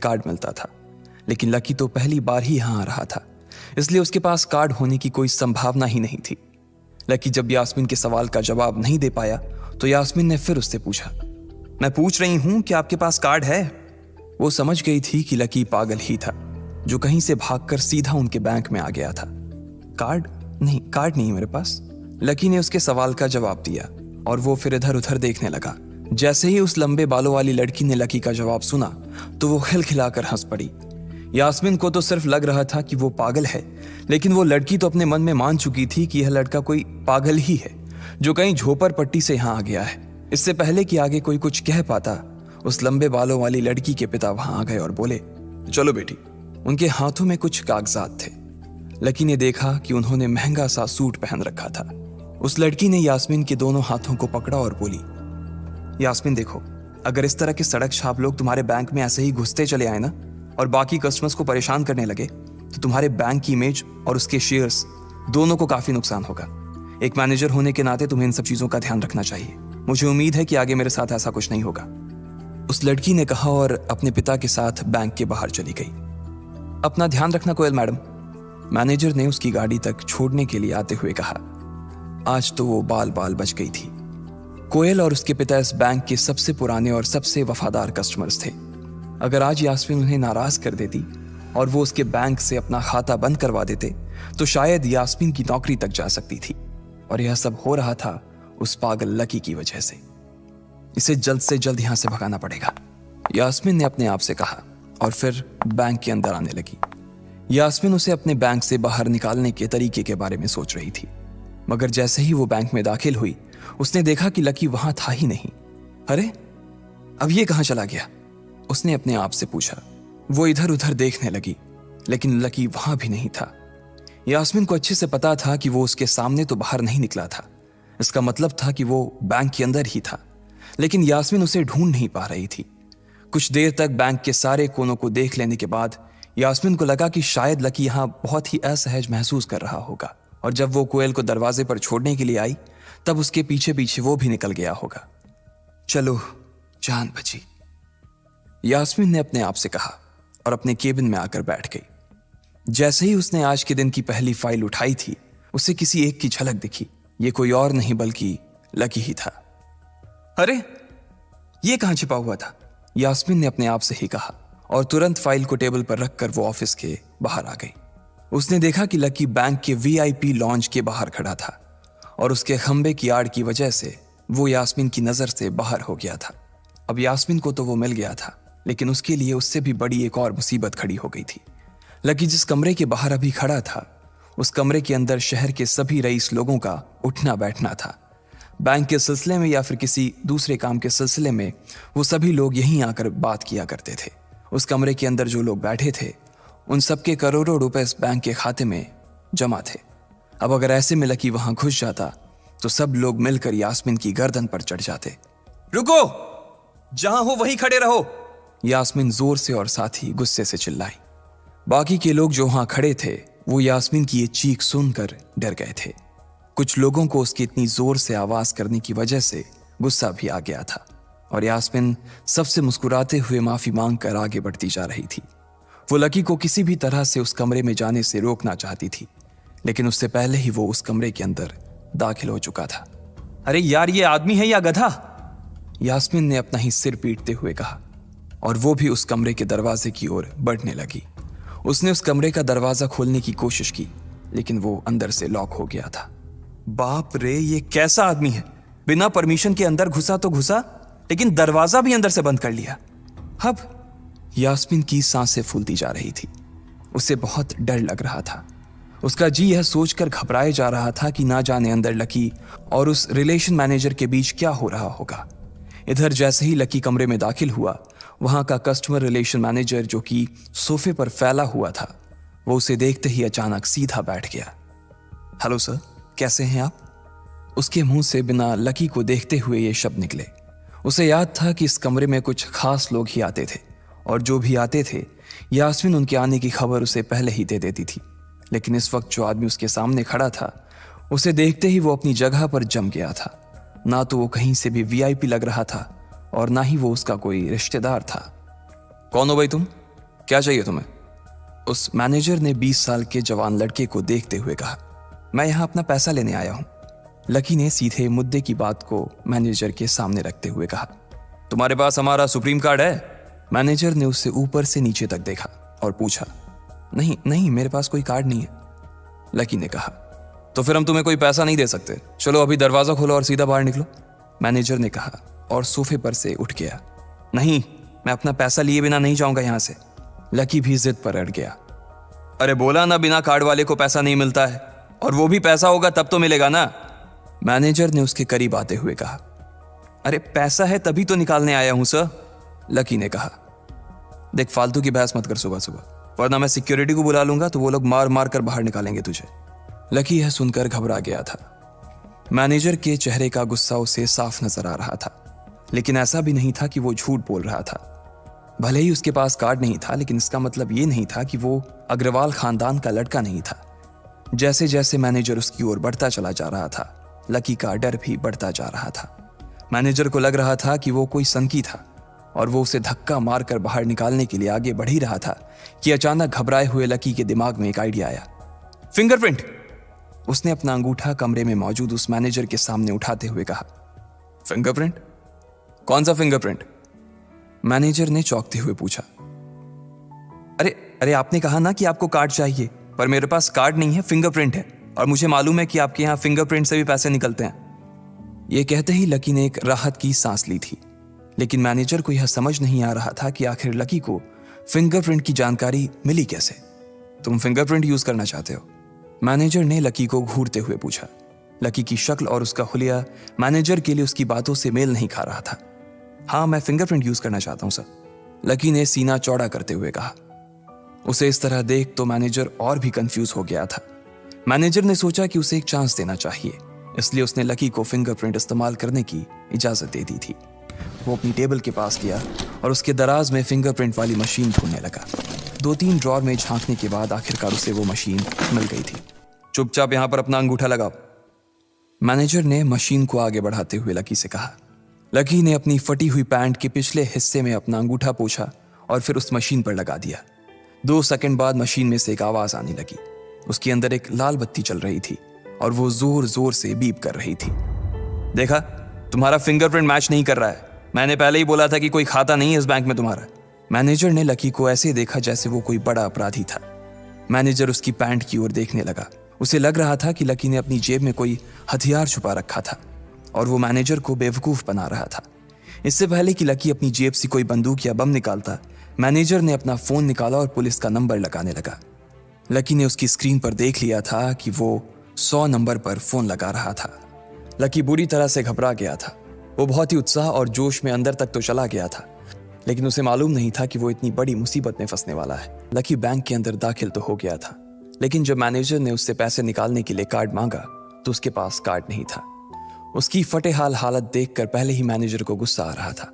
Card मिलता था, लेकिन लकी तो पहली बार ही यहाँ आ रहा था, इसलिए उसके पास कार्ड होने की कोई संभावना ही नहीं थी। लकी जब यास्मीन के सवाल का जवाब नहीं दे पाया तो यास्मीन ने फिर उससे पूछा, मैं पूछ रही हूं कि आपके पास कार्ड है? वो समझ गई थी कि लकी पागल ही था, जो कहीं से भागकर सीधा उनके बैंक में आ गया था। कार्ड नहीं मेरे पास। लकी ने उसके सवाल का जवाब दिया और वो फिर इधर उधर देखने लगा। जैसे ही उस लंबे बालों वाली लड़की ने लकी का जवाब सुना तो वो खिलखिलाकर हंस पड़ी। यास्मीन को तो सिर्फ लग रहा था कि वो पागल है, लेकिन वो लड़की तो अपने मन में मान चुकी थी कि यह लड़का कोई पागल ही है जो कहीं झोपड़ पट्टी से यहाँ आ गया है। इससे पहले कि आगे कोई कुछ कह पाता, उस लंबे बालों वाली लड़की के पिता वहां आ गए और बोले, चलो बेटी। उनके हाथों में कुछ कागजात थे। लकी ने देखा कि उन्होंने महंगा सा सूट पहन रखा था। उस लड़की ने यास्मीन के दोनों हाथों को पकड़ा और बोली, यास्मीन देखो, अगर इस तरह के सड़क छाप लोग तुम्हारे बैंक में ऐसे ही घुसते चले आए ना और बाकी कस्टमर्स को परेशान करने लगे तो तुम्हारे बैंक की इमेज और उसके शेयर्स दोनों को काफी नुकसान होगा। एक मैनेजर होने के नाते तुम्हें इन सब चीजों का ध्यान रखना चाहिए। मुझे उम्मीद है कि आगे मेरे साथ ऐसा कुछ नहीं होगा। उस लड़की ने कहा और अपने पिता के साथ बैंक के बाहर चली गई। अपना ध्यान रखना कोयल मैडम, मैनेजर ने उसकी गाड़ी तक छोड़ने के लिए आते हुए कहा। आज तो वो बाल बाल बच गई थी। कोयल और उसके पिता इस बैंक के सबसे पुराने और सबसे वफादार कस्टमर्स थे। अगर आज यास्मीन उन्हें नाराज कर देती और वो उसके बैंक से अपना खाता बंद करवा देते तो शायद यास्मीन की नौकरी तक जा सकती थी। और यह सब हो रहा था उस पागल लकी की वजह से। इसे जल्द से जल्द यहां से भगाना पड़ेगा, यास्मीन ने अपने आप से कहा और फिर बैंक के अंदर आने लगी। यास्मीन उसे अपने बैंक से बाहर निकालने के तरीके के बारे में सोच रही थी, मगर जैसे ही वो बैंक में दाखिल हुई उसने देखा कि लकी वहां था ही नहीं। अरे अब ये कहां चला गया? उसने अपने आप से पूछा। वो इधर उधर देखने लगी, लेकिन लकी वहां भी नहीं था। यास्मीन को अच्छे से पता था कि वो उसके सामने तो बाहर नहीं निकला था। इसका मतलब था कि वो बैंक के अंदर ही था, लेकिन यास्मीन उसे ढूंढ नहीं पा रही थी। कुछ देर तक बैंक के सारे कोनों को देख लेने के बाद यास्मीन को लगा कि शायद लकी यहां बहुत ही असहज महसूस कर रहा होगा, और जब वो कोयल को दरवाजे पर छोड़ने के लिए आई तब उसके पीछे पीछे वो भी निकल गया होगा। चलो जान बची, यास्मीन ने अपने आप से कहा और अपने केबिन में आकर बैठ गई। जैसे ही उसने आज के दिन की पहली फाइल उठाई थी उसे किसी एक की झलक दिखी। ये कोई और नहीं बल्कि लकी ही था। अरे ये कहां छिपा हुआ था? यास्मीन ने अपने आप से ही कहा और तुरंत फाइल को टेबल पर रखकर वो ऑफिस के बाहर आ गई। उसने देखा कि लकी बैंक के वीआईपी लॉन्ज के बाहर खड़ा था और उसके खंबे की आड़ की वजह से वो यास्मीन की नजर से बाहर हो गया था। अब यास्मीन को तो वो मिल गया था, लेकिन उसके लिए उससे भी बड़ी एक और मुसीबत खड़ी हो गई थी। लकी जिस कमरे के बाहर अभी खड़ा था उस कमरे के अंदर शहर के सभी रईस लोगों का उठना बैठना था। बैंक के सिलसिले में या फिर किसी दूसरे काम के सिलसिले में वो सभी लोग यहीं आकर बात किया करते थे। उस कमरे के अंदर जो लोग बैठे थे उन सबके करोड़ों रुपए इस बैंक के खाते में जमा थे। अब अगर ऐसे में लकी वहां घुस जाता तो सब लोग मिलकर यास्मीन की गर्दन पर चढ़ जाते। रुको, जहां हो वहीं खड़े रहो, यास्मीन जोर से और साथ ही गुस्से से चिल्लाई। बाकी के लोग जो वहां खड़े थे वो यास्मीन की ये चीख सुनकर डर गए थे। कुछ लोगों को उसकी इतनी जोर से आवाज करने की वजह से गुस्सा भी आ गया था और यास्मीन सबसे मुस्कुराते हुए माफी मांगकर आगे बढ़ती जा रही थी। वो लकी को किसी भी तरह से उस कमरे में जाने से रोकना चाहती थी, लेकिन उससे पहले ही वो उस कमरे के अंदर दाखिल हो चुका था। अरे यार, ये आदमी है या गधा? यास्मीन ने अपना ही सिर पीटते हुए कहा और वो भी उस कमरे के दरवाजे की ओर बढ़ने लगी। उसने उस कमरे का दरवाजा खोलने की कोशिश की, लेकिन वो अंदर से लॉक हो गया था। बाप रे, ये कैसा आदमी है? बिना परमिशन के अंदर घुसा तो घुसा, लेकिन दरवाजा भी अंदर से बंद कर लिया। अब यास्मीन की सांसें फूलती जा रही थी। उसे बहुत डर लग रहा था। उसका जी यह सोचकर घबराए जा रहा था कि ना जाने अंदर लकी और उस रिलेशन मैनेजर के बीच क्या हो रहा होगा। इधर जैसे ही लकी कमरे में दाखिल हुआ, वहां का कस्टमर रिलेशन मैनेजर जो कि सोफे पर फैला हुआ था, वो उसे देखते ही अचानक सीधा बैठ गया। हेलो सर, कैसे हैं आप? उसके मुंह से बिना लकी को देखते हुए ये शब्द निकले। उसे याद था कि इस कमरे में कुछ खास लोग ही आते थे और जो भी आते थे यास्मीन उनके आने की खबर उसे पहले ही दे देती थी। लेकिन इस वक्त जो आदमी उसके सामने खड़ा था, उसे देखते ही वो अपनी जगह पर जम गया था। ना तो वो कहीं से भी वीआईपी लग रहा था और ना ही वो उसका कोई रिश्तेदार था। कौन हो भाई तुम? क्या चाहिए तुम्हें? उस मैनेजर ने 20 साल के जवान लड़के को देखते हुए कहा, मैं यहाँ अपना पैसा लेने आया हूँ। लकी ने सीधे मुद्दे की बात को मैनेजर के सामने रखते हुए कहा, तुम्हारे पास हमारा सुप्रीम कार्ड है? मैनेजर ने उससे ऊपर से नीचे तक देखा और पूछा, नहीं नहीं, मेरे पास कोई कार्ड नहीं है। लकी ने कहा, तो फिर हम तुम्हें कोई पैसा नहीं दे सकते। चलो अभी दरवाजा खोलो और सीधा बाहर निकलो। मैनेजर ने कहा और सोफे पर से उठ गया। नहीं, मैं अपना पैसा लिए बिना नहीं जाऊंगा यहां से। लकी भी जिद पर अड़ गया। अरे बोला ना, बिना कार्ड वाले को पैसा नहीं मिलता है, और वो भी पैसा होगा तब तो मिलेगा ना। मैनेजर ने उसके करीब आते हुए कहा, अरे पैसा है तभी तो निकालने आया हूं सर। लकी ने कहा, देख फालतू की बहस मत कर सुबह सुबह, वरना मैं सिक्योरिटी को बुला लूंगा तो वो लोग मार मार कर बाहर निकालेंगे तुझे। लकी यह सुनकर घबरा गया था। मैनेजर के चेहरे का गुस्सा उसे साफ नजर आ रहा था, लेकिन ऐसा भी नहीं था कि वो झूठ बोल रहा था। भले ही उसके पास कार्ड नहीं था, लेकिन इसका मतलब ये नहीं था कि वो अग्रवाल खानदान का लड़का नहीं था। जैसे जैसे मैनेजर उसकी ओर बढ़ता चला जा रहा था, लकी का डर भी बढ़ता जा रहा था। मैनेजर को लग रहा था कि वो कोई संकी था और वो उसे धक्का मारकर बाहर निकालने के लिए आगे बढ़ ही रहा था कि अचानक घबराए हुए लकी के दिमाग में एक आइडिया आया। फिंगरप्रिंट! उसने अपना अंगूठा कमरे में मौजूद उस मैनेजर के सामने उठाते हुए कहा। फिंगरप्रिंट? कौन सा फिंगरप्रिंट? मैनेजर ने चौंकते हुए पूछा। अरे अरे, आपने कहा ना कि आपको कार्ड चाहिए, पर मेरे पास कार्ड नहीं है, फिंगरप्रिंट है, और मुझे मालूम है कि आपके यहाँ फिंगरप्रिंट से भी पैसे निकलते हैं। यह कहते ही लकी ने एक राहत की सांस ली थी, लेकिन मैनेजर को यह समझ नहीं आ रहा था कि आखिर लकी को फिंगरप्रिंट की जानकारी मिली कैसे। तुम फिंगरप्रिंट यूज करना चाहते हो? मैनेजर ने लकी को घूरते हुए पूछा। लकी की शक्ल और उसका हुलिया मैनेजर के लिए उसकी बातों से मेल नहीं खा रहा था। हाँ, मैं फिंगरप्रिंट यूज करना चाहता हूं सर, लकी ने सीना चौड़ा करते हुए कहा। उसे इस तरह देख तो मैनेजर और भी कंफ्यूज हो गया था। मैनेजर ने सोचा कि उसे एक चांस देना चाहिए, इसलिए उसने लकी को फिंगरप्रिंट इस्तेमाल करने की इजाजत दे दी थी। वो अपनी टेबल के पास गया और उसके दराज में फिंगरप्रिंट वाली मशीन ढूंढने लगा। 2-3 ड्रॉर में झांकने के बाद आखिरकार उसे वो मशीन मिल गई थी। चुपचाप यहां पर अपना अंगूठा लगाओ, मैनेजर ने मशीन को आगे बढ़ाते हुए लकी से कहा। लकी ने अपनी फटी हुई पैंट के पिछले हिस्से में अपना अंगूठा पोंछा और फिर उस मशीन पर लगा दिया। 2 सेकंड बाद मशीन में से एक आवाज आने लगी। उसके अंदर एक लाल बत्ती चल रही थी और वो जोर जोर से बीप कर रही थी। देखा, तुम्हारा फिंगरप्रिंट मैच नहीं कर रहा है। मैंने पहले ही बोला था कि कोई खाता नहीं है इस बैंक में तुम्हारा। मैनेजर ने लकी को ऐसे देखा जैसे वो कोई बड़ा अपराधी था। मैनेजर उसकी पैंट की ओर देखने लगा। उसे लग रहा था कि लकी ने अपनी जेब में कोई हथियार छुपा रखा था और वो मैनेजर को बेवकूफ बना रहा था। इससे पहले कि लकी अपनी जेब से कोई बंदूक या बम निकालता, मैनेजर ने अपना फोन निकाला और पुलिस का नंबर लगाने लगा। लकी ने उसकी स्क्रीन पर देख लिया था कि वो 100 नंबर पर फोन लगा रहा था। लकी बुरी तरह से घबरा गया था। वो बहुत ही उत्साह और जोश में अंदर तक तो चला गया था, लेकिन उसे मालूम नहीं था कि वो इतनी बड़ी मुसीबत में फंसने वाला है। लकी बैंक के अंदर दाखिल तो हो गया था, लेकिन जब मैनेजर ने उससे पैसे निकालने के लिए कार्ड मांगा तो उसके पास कार्ड नहीं था। उसकी फटेहाल हालत देखकर पहले ही मैनेजर को गुस्सा आ रहा था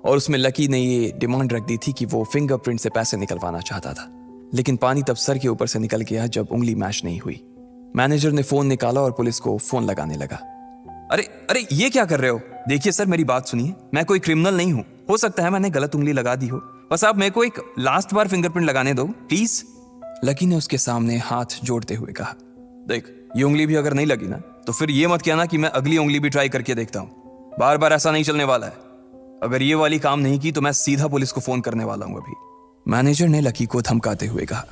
और उसमें लकी ने ये डिमांड रख दी थी कि वो फिंगरप्रिंट से पैसे निकलवाना चाहता था। लेकिन पानी तब सर के ऊपर से निकल गया जब उंगली मैच नहीं हुई। मैनेजर ने फोन निकाला और पुलिस को फोन लगाने लगा। अरे अरे, ये क्या कर रहे हो? देखिए सर, मेरी बात सुनिए, मैं कोई क्रिमिनल नहीं हूं। हो सकता है मैंने गलत उंगली लगा दी हो, बस आप मेरे को एक लास्ट बार फिंगरप्रिंट लगाने दो प्लीज। लकी ने उसके सामने हाथ जोड़ते हुए कहा। देख, ये उंगली भी अगर नहीं लगी ना तो फिर ये मत कहना कि मैं अगली उंगली भी ट्राई करके देखता हूं। बार बार ऐसा नहीं चलने वाला है। अगर ये वाली काम नहीं की तो मैं सीधा पुलिस को फोन करने वाला हूं अभी, मैनेजर ने लकी को धमकाते हुए कहा।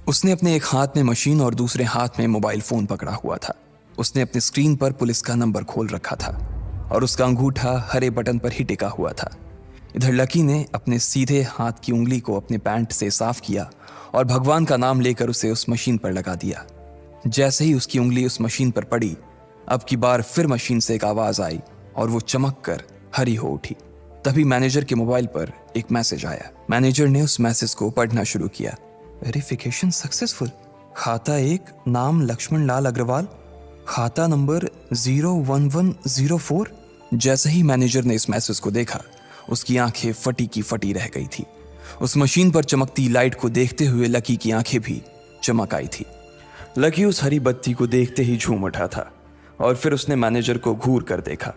उसने अपने एक हाथ में मशीन और दूसरे हाथ में मोबाइल फोन पकड़ा हुआ था। उसने अपनी स्क्रीन पर पुलिस का नंबर खोल रखा था और उसका अंगूठा हरे बटन पर ही टिका हुआ था। इधर लकी ने अपने सीधे हाथ की उंगली को अपने पैंट से साफ किया और भगवान का नाम लेकर उसे उस मशीन पर लगा दिया। जैसे ही उसकी उंगली उस मशीन पर पड़ी, अब की बार फिर मशीन से एक आवाज आई और वो चमक कर हरी हो उठी। तभी मैनेजर के मोबाइल पर एक मैसेज आया। मैनेजर ने उस मैसेज को पढ़ना शुरू किया। Verification successful. खाता 1, नाम लक्ष्मण लाल अग्रवाल, खाता नंबर 01104। जैसे ही मैनेजर ने इस मैसेज को देखा, उसकी आंखें फटी की फटी रह गई थी। उस मशीन पर चमकती लाइट को देखते हुए लकी की आंखें भी चमक आई थी। लकी उस हरी बत्ती को देखते ही झूम उठा था और फिर उसने मैनेजर को घूर कर देखा।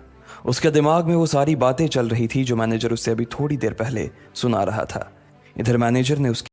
उसके दिमाग में वो सारी बातें चल रही थी जो मैनेजर उससे अभी थोड़ी देर पहले सुना रहा था। इधर मैनेजर ने उसकी